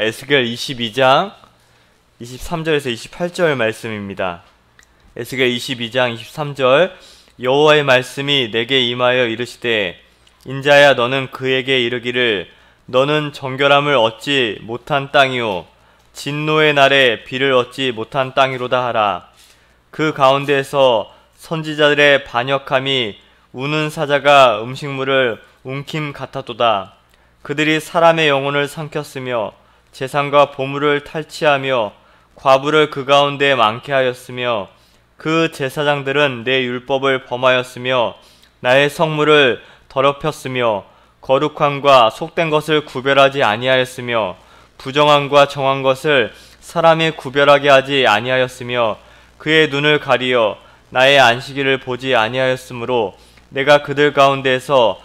에스겔 22장 23절에서 28절 말씀입니다. 에스겔 22장 23절 여호와의 말씀이 내게 임하여 이르시되 인자야 너는 그에게 이르기를 너는 정결함을 얻지 못한 땅이요 진노의 날에 비를 얻지 못한 땅이로다 하라. 그 가운데에서 선지자들의 반역함이 우는 사자가 음식물을 움킴 같았도다. 그들이 사람의 영혼을 삼켰으며 재산과 보물을 탈취하며 과부를 그 가운데 많게 하였으며 그 제사장들은 내 율법을 범하였으며 나의 성물을 더럽혔으며 거룩함과 속된 것을 구별하지 아니하였으며 부정함과 정한 것을 사람이 구별하게 하지 아니하였으며 그의 눈을 가리어 나의 안식일을 보지 아니하였으므로 내가 그들 가운데에서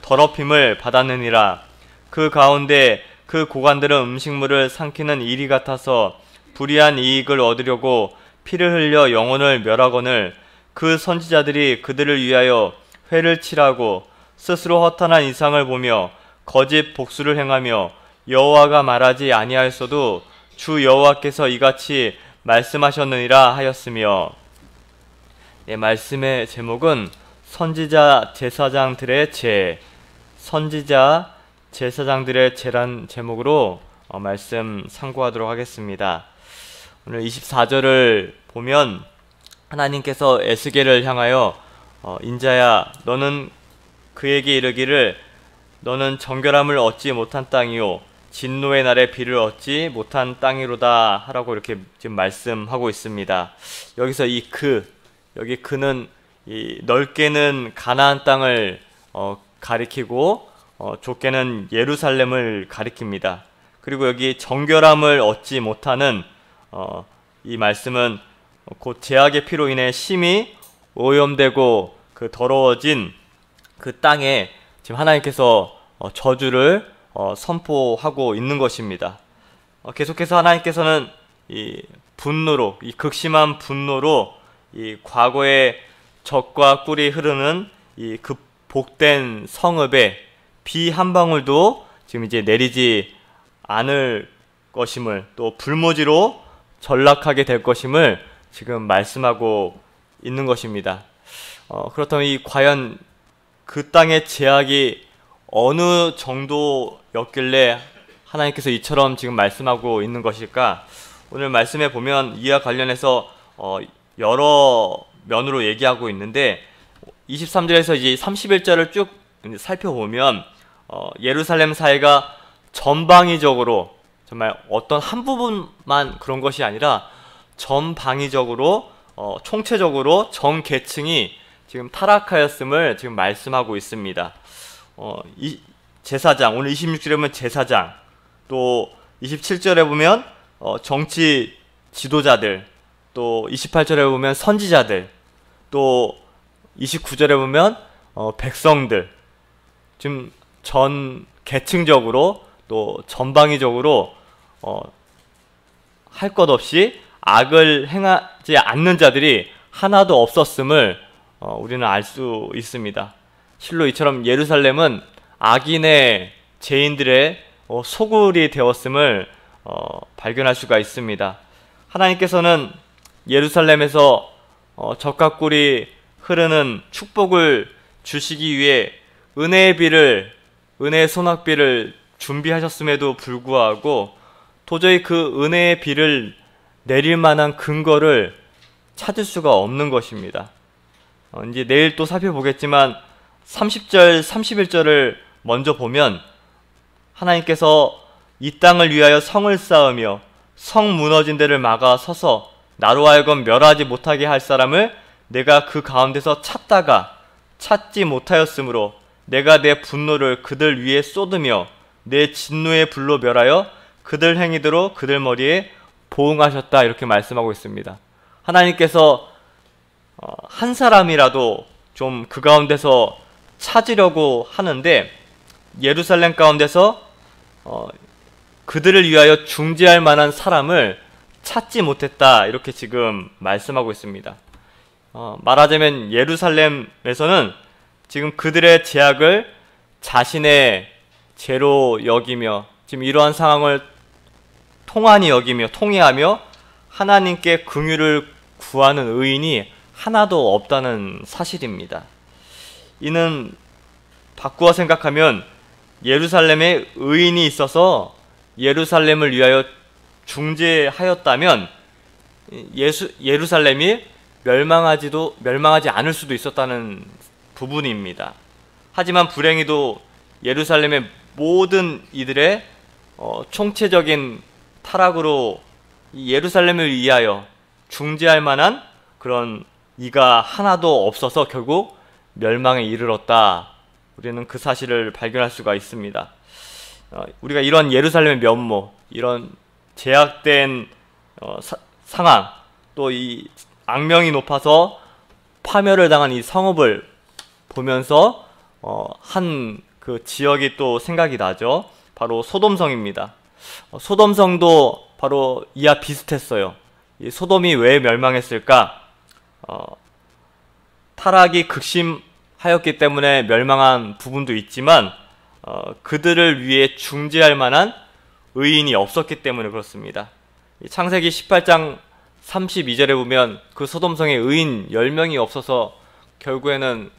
더럽힘을 받았느니라. 그 가운데 그 고관들은 음식물을 삼키는 이리 같아서 불의한 이익을 얻으려고 피를 흘려 영혼을 멸하거늘 그 선지자들이 그들을 위하여 회를 칠하고 스스로 허탄한 이상을 보며 거짓 복수를 행하며 여호와가 말하지 아니하였어도 주 여호와께서 이같이 말씀하셨느니라 하였으며. 말씀의 제목은 선지자 제사장들의 죄, 선지자 제사장들의 죄란 제목으로 말씀 참고하도록 하겠습니다. 오늘 24절을 보면 하나님께서 에스겔을 향하여 인자야 너는 그에게 이르기를 너는 정결함을 얻지 못한 땅이요 진노의 날에 비를 얻지 못한 땅이로다 하라고 이렇게 지금 말씀하고 있습니다. 여기서 여기 그는 이 넓게는 가나안 땅을 가리키고 좁게는 예루살렘을 가리킵니다. 그리고 여기 정결함을 얻지 못하는 이 말씀은 곧 죄악의 피로 인해 심히 오염되고 그 더러워진 그 땅에 지금 하나님께서 저주를 선포하고 있는 것입니다. 계속해서 하나님께서는 이 분노로, 이 극심한 분노로 이 과거의 적과 꿀이 흐르는 이 그 복된 성읍에 비 한 방울도 지금 이제 내리지 않을 것임을, 또 불모지로 전락하게 될 것임을 지금 말씀하고 있는 것입니다. 그렇다면 과연 그 땅의 죄악이 어느 정도였길래 하나님께서 이처럼 지금 말씀하고 있는 것일까? 오늘 말씀에 보면 이와 관련해서 여러 면으로 얘기하고 있는데 23절에서 이제 31절을 쭉 살펴보면 예루살렘 사회가 전방위적으로 정말 어떤 한 부분만 그런 것이 아니라 전방위적으로 총체적으로 전 계층이 지금 타락하였음을 지금 말씀하고 있습니다. 이 제사장, 오늘 26절에 보면 제사장, 또 27절에 보면 정치 지도자들, 또 28절에 보면 선지자들, 또 29절에 보면 백성들, 지금 전 계층적으로 또 전방위적으로 할 것 없이 악을 행하지 않는 자들이 하나도 없었음을 우리는 알 수 있습니다. 실로 이처럼 예루살렘은 악인의 죄인들의 소굴이 되었음을 발견할 수가 있습니다. 하나님께서는 예루살렘에서 적과 꿀이 흐르는 축복을 주시기 위해 은혜의 비를, 은혜의 소낙비를 준비하셨음에도 불구하고 도저히 그 은혜의 비를 내릴 만한 근거를 찾을 수가 없는 것입니다. 이제 내일 또 살펴보겠지만 30절, 31절을 먼저 보면 하나님께서 이 땅을 위하여 성을 쌓으며 성 무너진 데를 막아 서서 나로 하여금 멸하지 못하게 할 사람을 내가 그 가운데서 찾다가 찾지 못하였으므로 내가 내 분노를 그들 위에 쏟으며 내 진노의 불로 멸하여 그들 행위대로 그들 머리에 보응하셨다, 이렇게 말씀하고 있습니다. 하나님께서 한 사람이라도 좀 그 가운데서 찾으려고 하는데 예루살렘 가운데서 그들을 위하여 중재할 만한 사람을 찾지 못했다, 이렇게 지금 말씀하고 있습니다. 말하자면 예루살렘에서는 지금 그들의 죄악을 자신의 죄로 여기며 지금 이러한 상황을 통한이 여기며 통회하며 하나님께 긍휼을 구하는 의인이 하나도 없다는 사실입니다. 이는 바꾸어 생각하면 예루살렘에 의인이 있어서 예루살렘을 위하여 중재하였다면 예루살렘이 멸망하지 않을 수도 있었다는 부분입니다. 하지만 불행히도 예루살렘의 모든 이들의 총체적인 타락으로 이 예루살렘을 위하여 중재할 만한 그런 이가 하나도 없어서 결국 멸망에 이르렀다. 우리는 그 사실을 발견할 수가 있습니다. 우리가 이런 예루살렘의 면모, 이런 제약된 상황, 또 이 악명이 높아서 파멸을 당한 이 성읍을 보면서 한 그 지역이 또 생각이 나죠. 바로 소돔성입니다. 소돔성도 바로 이와 비슷했어요. 이 소돔이 왜 멸망했을까? 타락이 극심하였기 때문에 멸망한 부분도 있지만 그들을 위해 중재할 만한 의인이 없었기 때문에 그렇습니다. 창세기 18장 32절에 보면 그 소돔성에 의인 10명이 없어서 결국에는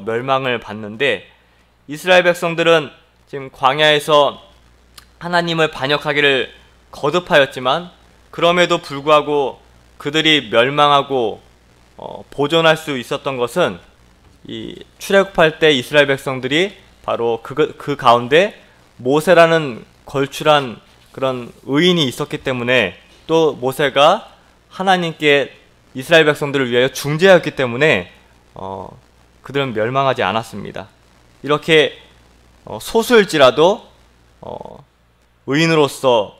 멸망을 받는데, 이스라엘 백성들은 지금 광야에서 하나님을 반역하기를 거듭하였지만 그럼에도 불구하고 그들이 멸망하고 보존할 수 있었던 것은 이 출애굽할 때 이스라엘 백성들이 바로 그 가운데 모세라는 걸출한 그런 의인이 있었기 때문에, 또 모세가 하나님께 이스라엘 백성들을 위하여 중재하였기 때문에 그들은 멸망하지 않았습니다. 이렇게 소수일지라도 의인으로서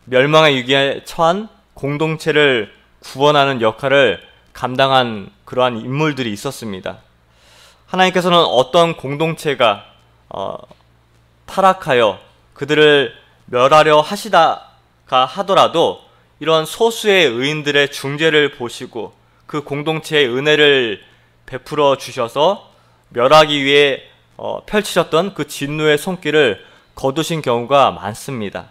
멸망의 위기에 처한 공동체를 구원하는 역할을 감당한 그러한 인물들이 있었습니다. 하나님께서는 어떤 공동체가 타락하여 그들을 멸하려 하시다가 하더라도 이런 소수의 의인들의 중재를 보시고 그 공동체의 은혜를 베풀어 주셔서 멸하기 위해 펼치셨던 그 진노의 손길을 거두신 경우가 많습니다.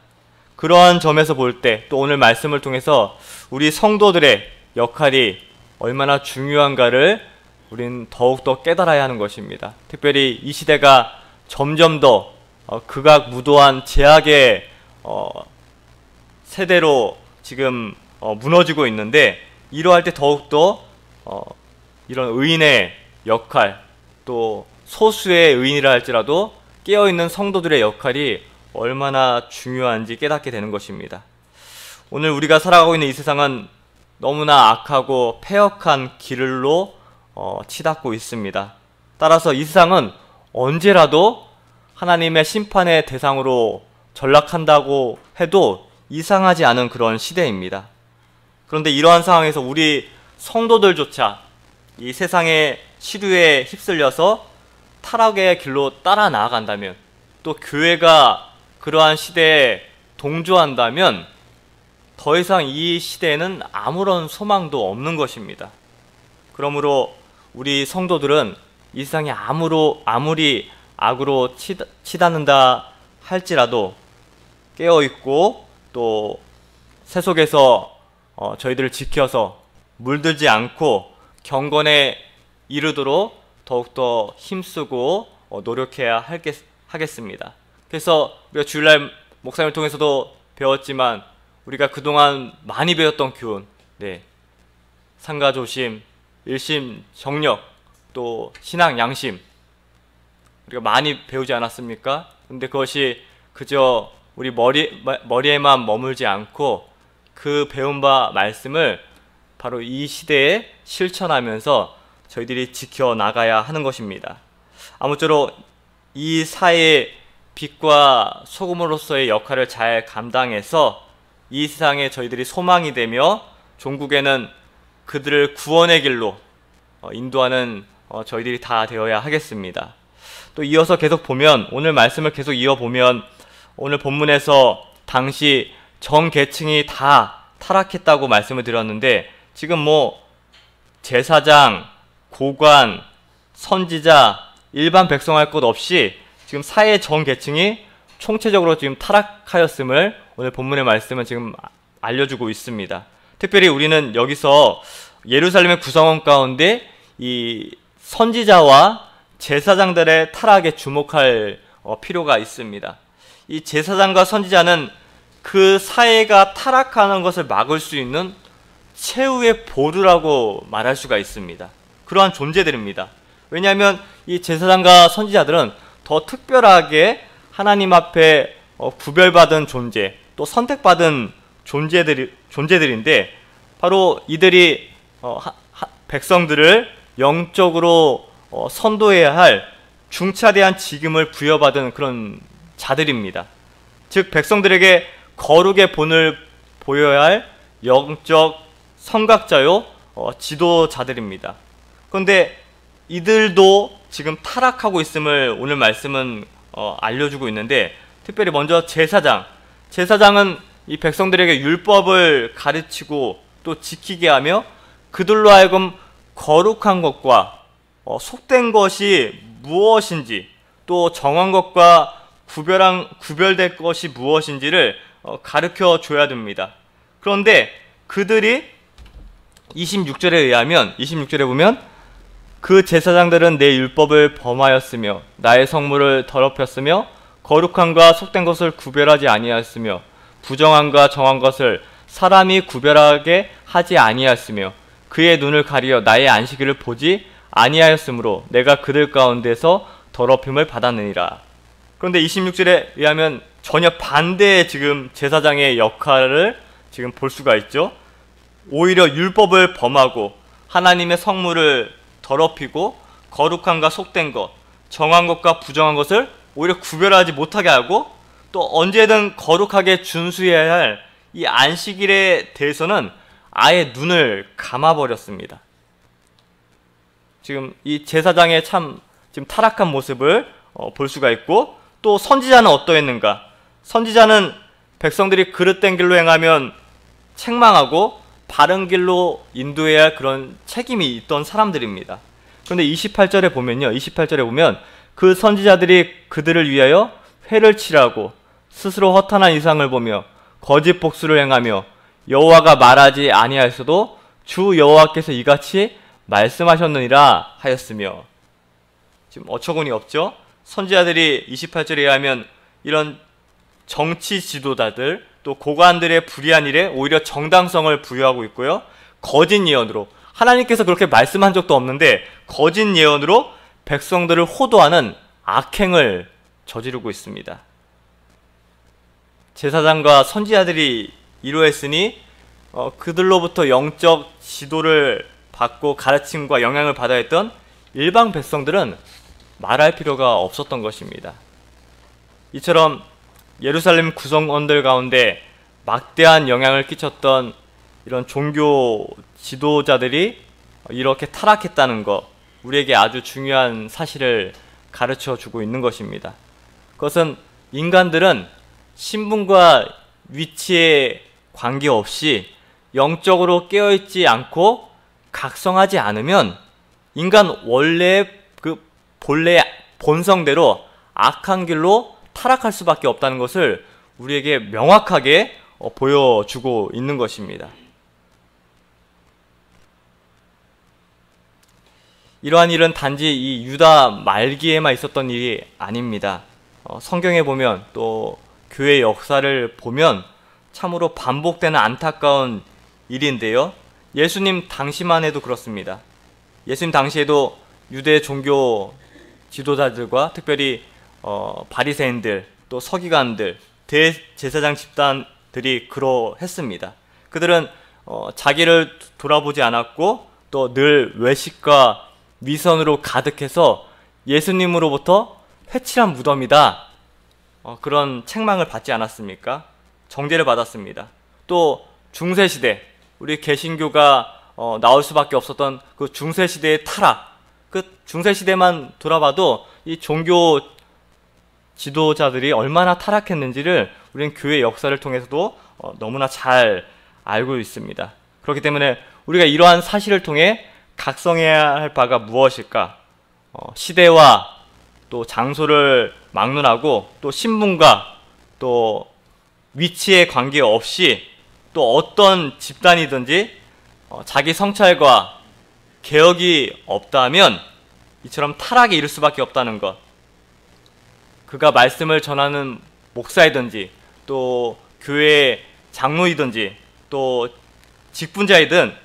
그러한 점에서 볼 때, 또 오늘 말씀을 통해서 우리 성도들의 역할이 얼마나 중요한가를 우린 더욱더 깨달아야 하는 것입니다. 특별히 이 시대가 점점 더 극악무도한 제약의 세대로 지금 무너지고 있는데, 이러할 때 더욱더 이런 의인의 역할, 또 소수의 의인이라 할지라도 깨어있는 성도들의 역할이 얼마나 중요한지 깨닫게 되는 것입니다. 오늘 우리가 살아가고 있는 이 세상은 너무나 악하고 패역한 길로 치닫고 있습니다. 따라서 이 세상은 언제라도 하나님의 심판의 대상으로 전락한다고 해도 이상하지 않은 그런 시대입니다. 그런데 이러한 상황에서 우리 성도들조차 이 세상의 시류에 휩쓸려서 타락의 길로 따라 나아간다면, 또 교회가 그러한 시대에 동조한다면 더 이상 이 시대에는 아무런 소망도 없는 것입니다. 그러므로 우리 성도들은 이 세상이 아무리 악으로 치닫는다 할지라도 깨어있고 또 세속에서 저희들을 지켜서 물들지 않고 경건에 이르도록 더욱더 힘쓰고 노력해야 하겠습니다. 그래서 우리가 주일날 목사님을 통해서도 배웠지만 우리가 그동안 많이 배웠던 교훈, 상가조심, 일심정력, 또 신앙 양심, 우리가 많이 배우지 않았습니까? 근데 그것이 그저 우리 머리에만 머물지 않고 그 배운 바 말씀을 바로 이 시대에 실천하면서 저희들이 지켜나가야 하는 것입니다. 아무쪼록 이 사회의 빛과 소금으로서의 역할을 잘 감당해서 이 세상에 저희들이 소망이 되며 종국에는 그들을 구원의 길로 인도하는 저희들이 다 되어야 하겠습니다. 또 이어서 계속 보면, 오늘 말씀을 계속 이어보면 오늘 본문에서 당시 전 계층이 다 타락했다고 말씀을 드렸는데, 지금 제사장, 고관, 선지자, 일반 백성 할 것 없이 지금 사회 전 계층이 총체적으로 지금 타락하였음을 오늘 본문의 말씀은 지금 알려주고 있습니다. 특별히 우리는 여기서 예루살렘의 구성원 가운데 이 선지자와 제사장들의 타락에 주목할 필요가 있습니다. 이 제사장과 선지자는 그 사회가 타락하는 것을 막을 수 있는 최후의 보루라고 말할 수가 있습니다. 그러한 존재들입니다. 왜냐하면 이 제사장과 선지자들은 더 특별하게 하나님 앞에 구별받은 존재, 또 선택받은 존재들인데 바로 이들이 백성들을 영적으로 선도해야 할 중차대한 직임을 부여받은 그런 자들입니다. 즉 백성들에게 거룩의 본을 보여야 할 영적 선각자요 지도자들입니다. 그런데 이들도 지금 타락하고 있음을 오늘 말씀은 알려주고 있는데, 특별히 먼저 제사장은 이 백성들에게 율법을 가르치고 또 지키게 하며 그들로 하여금 거룩한 것과 속된 것이 무엇인지, 또 정한 것과 구별될 것이 무엇인지를 가르쳐 줘야 됩니다. 그런데 그들이 26절에 보면 그 제사장들은 내 율법을 범하였으며 나의 성물을 더럽혔으며 거룩함과 속된 것을 구별하지 아니하였으며 부정함과 정한 것을 사람이 구별하게 하지 아니하였으며 그의 눈을 가리어 나의 안식일을 보지 아니하였으므로 내가 그들 가운데서 더럽힘을 받았느니라. 그런데 26절에 의하면 전혀 반대의 지금 제사장의 역할을 지금 볼 수가 있죠. 오히려 율법을 범하고 하나님의 성물을 더럽히고 거룩함과 속된 것, 정한 것과 부정한 것을 오히려 구별하지 못하게 하고, 또 언제든 거룩하게 준수해야 할 이 안식일에 대해서는 아예 눈을 감아버렸습니다. 지금 이 제사장의 참 지금 타락한 모습을 볼 수가 있고, 또 선지자는 어떠했는가? 선지자는 백성들이 그릇된 길로 행하면 책망하고 바른 길로 인도해야 할 그런 책임이 있던 사람들입니다. 그런데 28절에 보면 그 선지자들이 그들을 위하여 회를 칠하고 스스로 허탄한 이상을 보며 거짓 복수를 행하며 여호와가 말하지 아니하였어도 주 여호와께서 이같이 말씀하셨느니라 하였으며, 지금 어처구니 없죠? 선지자들이 28절에 의하면 이런 정치 지도자들 또 고관들의 불의한 일에 오히려 정당성을 부여하고 있고요. 거짓 예언으로, 하나님께서 그렇게 말씀한 적도 없는데 거짓 예언으로 백성들을 호도하는 악행을 저지르고 있습니다. 제사장과 선지자들이 이러했으니 그들로부터 영적 지도를 받고 가르침과 영향을 받아야 했던 일반 백성들은 말할 필요가 없었던 것입니다. 이처럼 예루살렘 구성원들 가운데 막대한 영향을 끼쳤던 이런 종교 지도자들이 이렇게 타락했다는 것, 우리에게 아주 중요한 사실을 가르쳐 주고 있는 것입니다. 그것은 인간들은 신분과 위치에 관계없이 영적으로 깨어있지 않고 각성하지 않으면 인간 원래의 그 본래 본성대로 악한 길로 타락할 수밖에 없다는 것을 우리에게 명확하게 보여주고 있는 것입니다. 이러한 일은 단지 이 유다 말기에만 있었던 일이 아닙니다. 성경에 보면 또 교회 역사를 보면 참으로 반복되는 안타까운 일인데요. 예수님 당시만 해도 그렇습니다. 예수님 당시에도 유대 종교 지도자들과 특별히 바리새인들, 또 서기관들, 대제사장 집단들이 그러했습니다. 그들은 자기를 돌아보지 않았고 또 늘 외식과 위선으로 가득해서 예수님으로부터 회칠한 무덤이다, 그런 책망을 받지 않았습니까? 정죄를 받았습니다. 또 중세시대, 우리 개신교가 나올 수밖에 없었던 그 중세시대의 타락, 그 중세시대만 돌아봐도 이 종교 지도자들이 얼마나 타락했는지를 우리는 교회 역사를 통해서도 너무나 잘 알고 있습니다. 그렇기 때문에 우리가 이러한 사실을 통해 각성해야 할 바가 무엇일까? 시대와 또 장소를 막론하고 또 신분과 또 위치에 관계없이 또 어떤 집단이든지 자기 성찰과 개혁이 없다면 이처럼 타락에 이를 수밖에 없다는 것. 그가 말씀을 전하는 목사이든지 또 교회 장로이든지 또 직분자이든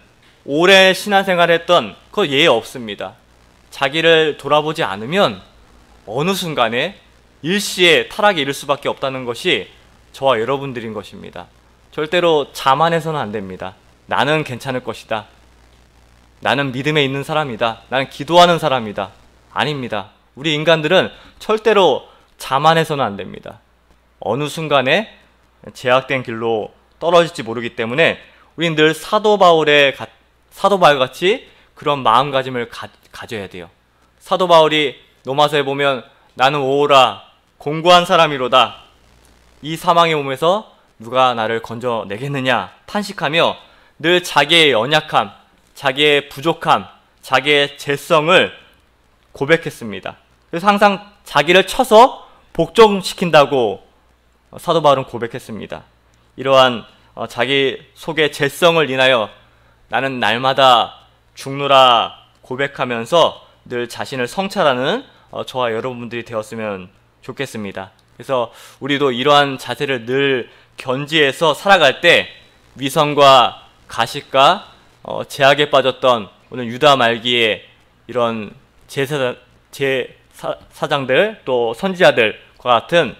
오래 신앙생활을 했던 그거 예외 없습니다. 자기를 돌아보지 않으면 어느 순간에 일시에 타락에 이를 수밖에 없다는 것이 저와 여러분들인 것입니다. 절대로 자만해서는 안 됩니다. 나는 괜찮을 것이다. 나는 믿음에 있는 사람이다. 나는 기도하는 사람이다. 아닙니다. 우리 인간들은 절대로 자만해서는 안 됩니다. 어느 순간에 제약된 길로 떨어질지 모르기 때문에 우리는 늘 사도 바울 같이 그런 마음가짐을 가져야 돼요. 사도 바울이 로마서에 보면 나는 오호라 공고한 사람이로다. 이 사망의 몸에서 누가 나를 건져내겠느냐 탄식하며 늘 자기의 연약함, 자기의 부족함, 자기의 죄성을 고백했습니다. 그래서 항상 자기를 쳐서 복종시킨다고 사도 바울은 고백했습니다. 이러한 자기 속의 죄성을 인하여 나는 날마다 죽노라 고백하면서 늘 자신을 성찰하는 저와 여러분들이 되었으면 좋겠습니다. 그래서 우리도 이러한 자세를 늘 견지해서 살아갈 때 위선과 가식과 제약에 빠졌던 오늘 유다 말기에 이런 제사장들 또 선지자들과 같은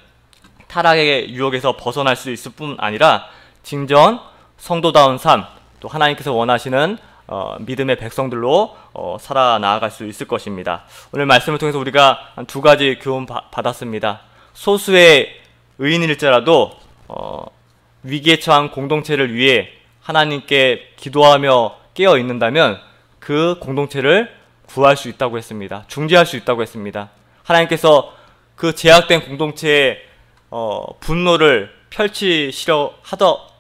타락의 유혹에서 벗어날 수 있을 뿐 아니라 진정 성도다운 삶, 또 하나님께서 원하시는 믿음의 백성들로 살아나갈 수 있을 것입니다. 오늘 말씀을 통해서 우리가 한 두 가지 교훈 받았습니다. 소수의 의인일지라도 위기에 처한 공동체를 위해 하나님께 기도하며 깨어 있는다면 그 공동체를 구할 수 있다고 했습니다. 중재할 수 있다고 했습니다. 하나님께서 그 제약된 공동체의 분노를 펼치시려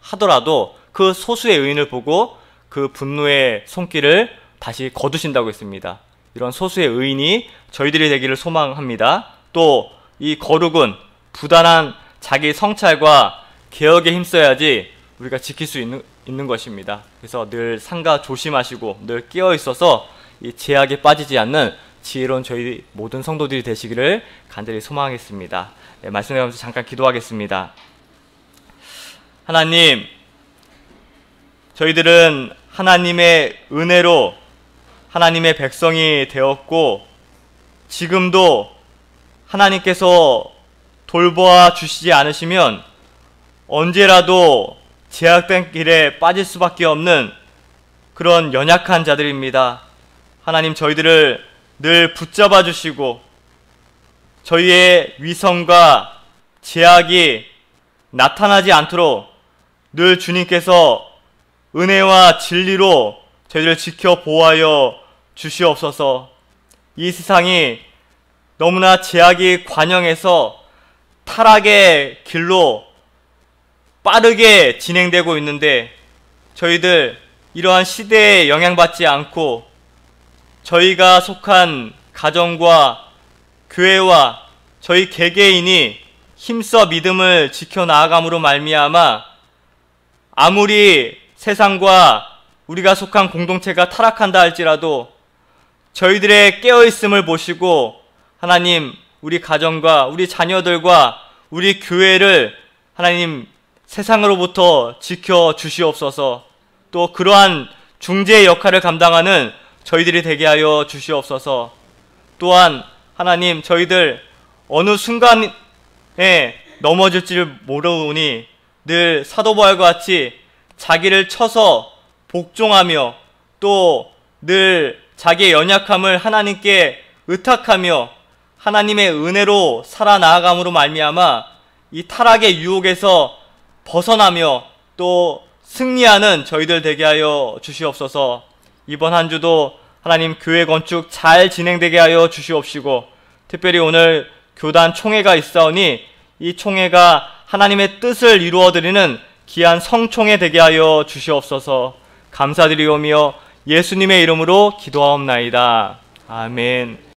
하더라도 그 소수의 의인을 보고 그 분노의 손길을 다시 거두신다고 했습니다. 이런 소수의 의인이 저희들이 되기를 소망합니다. 또 이 거룩은 부단한 자기 성찰과 개혁에 힘써야지 우리가 지킬 수 있는 것입니다. 그래서 늘 삼가 조심하시고 늘 깨어 있어서 이 제약에 빠지지 않는 지혜로운 저희 모든 성도들이 되시기를 간절히 소망하겠습니다. 네, 말씀하면서 잠깐 기도하겠습니다. 하나님, 저희들은 하나님의 은혜로 하나님의 백성이 되었고 지금도 하나님께서 돌보아 주시지 않으시면 언제라도 제약된 길에 빠질 수밖에 없는 그런 연약한 자들입니다. 하나님, 저희들을 늘 붙잡아 주시고 저희의 위선과 제약이 나타나지 않도록 늘 주님께서 은혜와 진리로 저희들을 지켜 보호하여 주시옵소서. 이 세상이 너무나 제약이 관영해서 타락의 길로 빠르게 진행되고 있는데 저희들 이러한 시대에 영향받지 않고 저희가 속한 가정과 교회와 저희 개개인이 힘써 믿음을 지켜나아감으로 말미암아 아무리 세상과 우리가 속한 공동체가 타락한다 할지라도 저희들의 깨어있음을 보시고 하나님, 우리 가정과 우리 자녀들과 우리 교회를 하나님 세상으로부터 지켜 주시옵소서. 또 그러한 중재의 역할을 감당하는 저희들이 되게 하여 주시옵소서. 또한 하나님, 저희들 어느 순간에 넘어질지를 모르니 늘 사도 바울과 같이 자기를 쳐서 복종하며 또 늘 자기의 연약함을 하나님께 의탁하며 하나님의 은혜로 살아나아감으로 말미암아 이 타락의 유혹에서 벗어나며 또 승리하는 저희들 되게 하여 주시옵소서. 이번 한 주도 하나님 교회 건축 잘 진행되게 하여 주시옵시고 특별히 오늘 교단 총회가 있사오니 이 총회가 하나님의 뜻을 이루어드리는 귀한 성총회 되게 하여 주시옵소서. 감사드리오며 예수님의 이름으로 기도하옵나이다. 아멘.